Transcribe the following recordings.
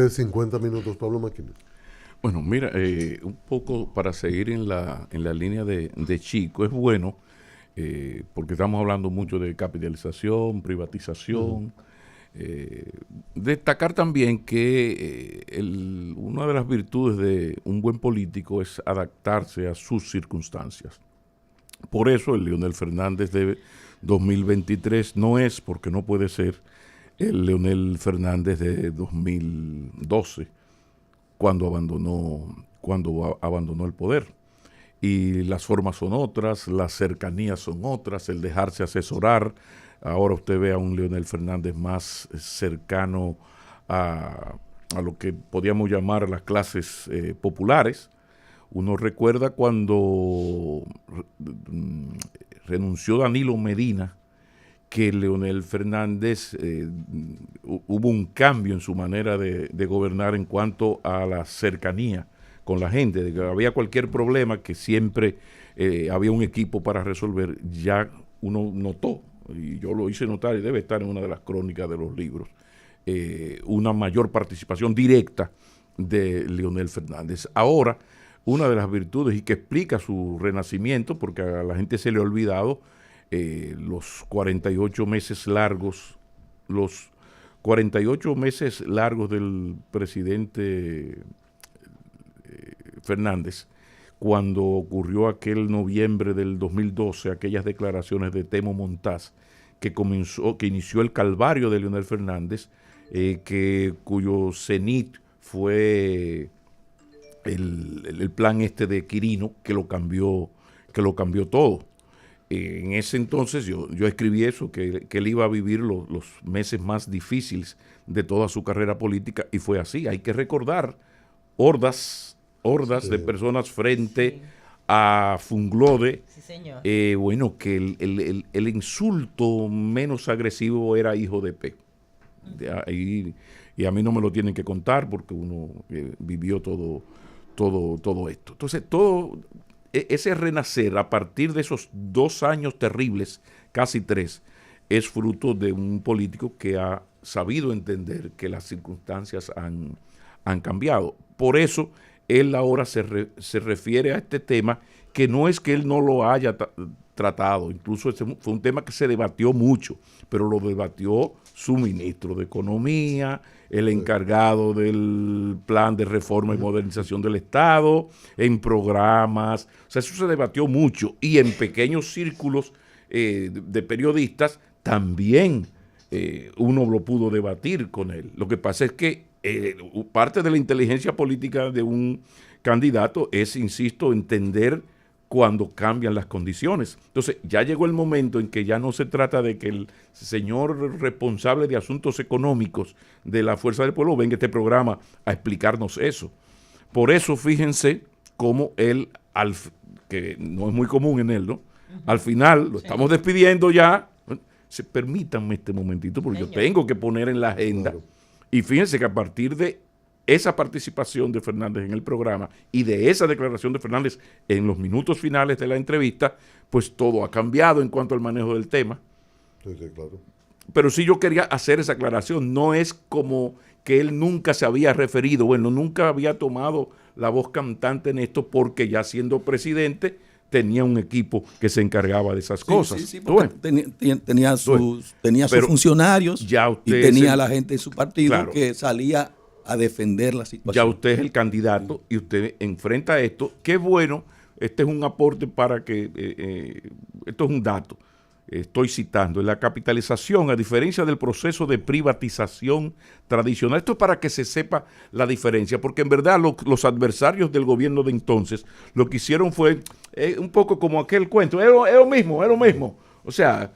Tiene 50 minutos, Pablo Maquinés. Bueno, mira, un poco para seguir en la línea de Chico, es bueno, porque estamos hablando mucho de capitalización, privatización. Destacar también que una de las virtudes de un buen político es adaptarse a sus circunstancias. Por eso el Leonel Fernández de 2023 no es, porque no puede ser, el Leonel Fernández de 2012, cuando abandonó el poder. Y las formas son otras, las cercanías son otras, el dejarse asesorar. Ahora usted ve a un Leonel Fernández más cercano a lo que podríamos llamar las clases populares. Uno recuerda cuando renunció Danilo Medina, que Leonel Fernández hubo un cambio en su manera de gobernar en cuanto a la cercanía con la gente, de que había cualquier problema que siempre había un equipo para resolver. Ya uno notó, y yo lo hice notar y debe estar en una de las crónicas de los libros, una mayor participación directa de Leonel Fernández. Ahora, una de las virtudes y que explica su renacimiento, porque a la gente se le ha olvidado, los 48 meses largos del presidente Fernández, cuando ocurrió aquel noviembre del 2012, aquellas declaraciones de Temo Montaz, que inició el calvario de Leonel Fernández, cuyo cenit fue el plan de Quirino, que lo cambió todo. En ese entonces yo escribí eso, que él iba a vivir los meses más difíciles de toda su carrera política, y fue así. Hay que recordar hordas de personas frente a Funglode. Sí, señor. Bueno, que el insulto menos agresivo era hijo de P. Y a mí no me lo tienen que contar porque uno vivió todo esto. Entonces, ese renacer a partir de esos 2 años terribles, casi 3, es fruto de un político que ha sabido entender que las circunstancias han cambiado. Por eso, él ahora se refiere a este tema, que no es que él no lo haya tratado, incluso ese fue un tema que se debatió mucho, pero lo debatió su ministro de Economía, el encargado del plan de reforma y modernización del Estado, en programas. O sea, eso se debatió mucho, y en pequeños círculos de periodistas también uno lo pudo debatir con él. Lo que pasa es que parte de la inteligencia política de un candidato es, insisto, entender cuando cambian las condiciones. Entonces, ya llegó el momento en que ya no se trata de que el señor responsable de asuntos económicos de la Fuerza del Pueblo venga a este programa a explicarnos eso. Por eso, fíjense cómo él, que no es muy común en él, ¿no? Al final, lo estamos despidiendo ya. Permítanme este momentito, porque yo tengo que poner en la agenda. Claro. Y fíjense que a partir de esa participación de Fernández en el programa y de esa declaración de Fernández en los minutos finales de la entrevista, pues todo ha cambiado en cuanto al manejo del tema. Sí, claro. Pero sí, yo quería hacer esa aclaración. No es como que él nunca se había referido, bueno, nunca había tomado la voz cantante en esto, porque ya siendo presidente tenía un equipo que se encargaba de esas cosas. Sí, porque tenía sus funcionarios y tenía a la gente de su partido, claro, que salía a defender la situación. Ya usted es el candidato y usted enfrenta esto. Qué bueno, este es un aporte para que, esto es un dato, estoy citando, en la capitalización, a diferencia del proceso de privatización tradicional, esto es para que se sepa la diferencia, porque en verdad los adversarios del gobierno de entonces lo que hicieron fue un poco como aquel cuento, es lo mismo, o sea,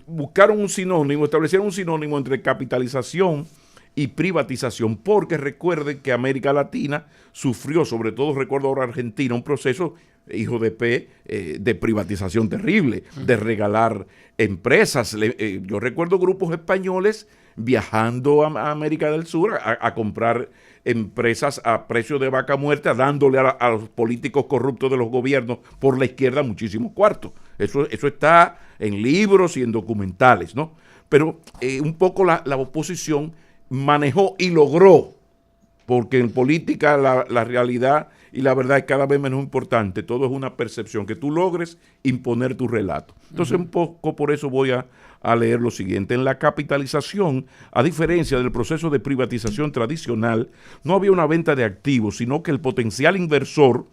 buscaron un sinónimo, establecieron un sinónimo entre capitalización y privatización, porque recuerden que América Latina sufrió, sobre todo recuerdo ahora Argentina, un proceso, hijo de P, de privatización terrible, de regalar empresas. Yo recuerdo grupos españoles viajando a América del Sur a comprar empresas a precio de vaca muerta, dándole a los políticos corruptos de los gobiernos por la izquierda muchísimos cuartos. Eso está en libros y en documentales, ¿no? Pero un poco la oposición manejó y logró porque en política la realidad y la verdad es cada vez menos importante. Todo es una percepción, que tú logres imponer tu relato. Entonces, un poco por eso voy a leer lo siguiente. En la capitalización, a diferencia del proceso de privatización tradicional, no había una venta de activos, sino que el potencial inversor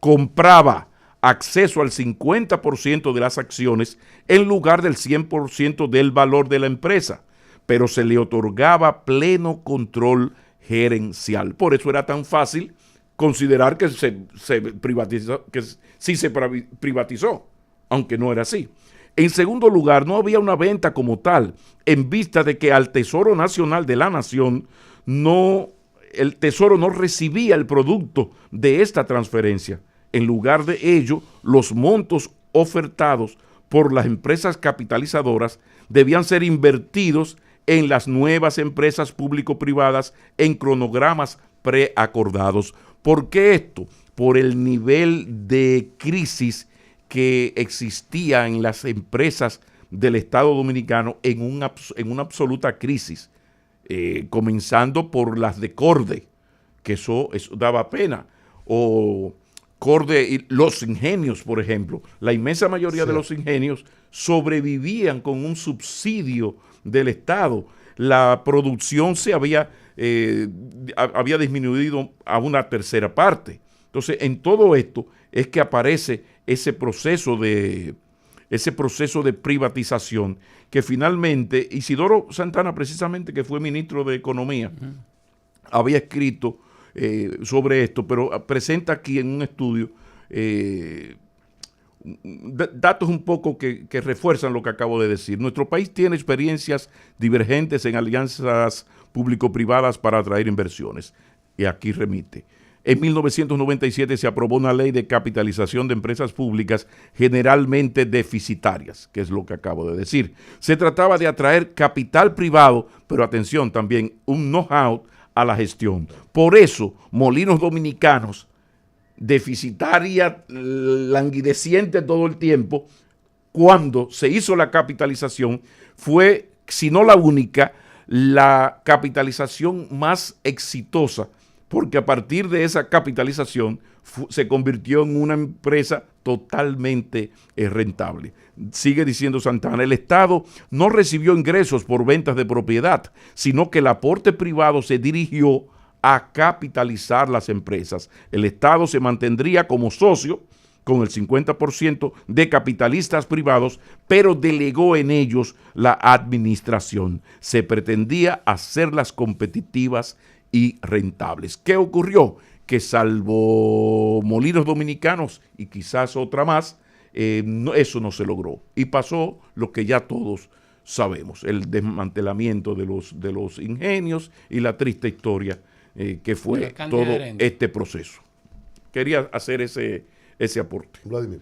compraba acceso al 50% de las acciones en lugar del 100% del valor de la empresa, pero se le otorgaba pleno control gerencial. Por eso era tan fácil considerar que se privatizó, que sí se privatizó, aunque no era así. En segundo lugar, no había una venta como tal, en vista de que al Tesoro Nacional de la Nación el Tesoro no recibía el producto de esta transferencia. En lugar de ello, los montos ofertados por las empresas capitalizadoras debían ser invertidos en las nuevas empresas público-privadas en cronogramas preacordados. ¿Por qué esto? Por el nivel de crisis que existía en las empresas del Estado Dominicano, en una absoluta crisis, comenzando por las de Corde, que eso daba pena, o Corde y los ingenios, por ejemplo. La inmensa mayoría de los ingenios sobrevivían con un subsidio del Estado. La producción había disminuido a una tercera parte. Entonces, en todo esto es que aparece ese proceso de privatización que finalmente Isidoro Santana, precisamente, que fue ministro de Economía, había escrito sobre esto, pero presenta aquí en un estudio datos un poco que refuerzan lo que acabo de decir. Nuestro país tiene experiencias divergentes en alianzas público-privadas para atraer inversiones. Y aquí remite. En 1997 se aprobó una ley de capitalización de empresas públicas generalmente deficitarias, que es lo que acabo de decir. Se trataba de atraer capital privado, pero atención, también un know-how a la gestión. Por eso, Molinos Dominicanos, deficitaria, languideciente todo el tiempo, cuando se hizo la capitalización, fue, si no la única, la capitalización más exitosa, porque a partir de esa capitalización se convirtió en una empresa totalmente rentable. Sigue diciendo Santana, el Estado no recibió ingresos por ventas de propiedad, sino que el aporte privado se dirigió a capitalizar las empresas. El Estado se mantendría como socio con el 50% de capitalistas privados, pero delegó en ellos la administración. Se pretendía hacerlas competitivas y rentables. ¿Qué ocurrió? Que salvo Molinos Dominicanos y quizás otra más, eso no se logró. Y pasó lo que ya todos sabemos, el desmantelamiento de los ingenios y la triste historia que fue todo este proceso. Quería hacer ese aporte. Vladimir.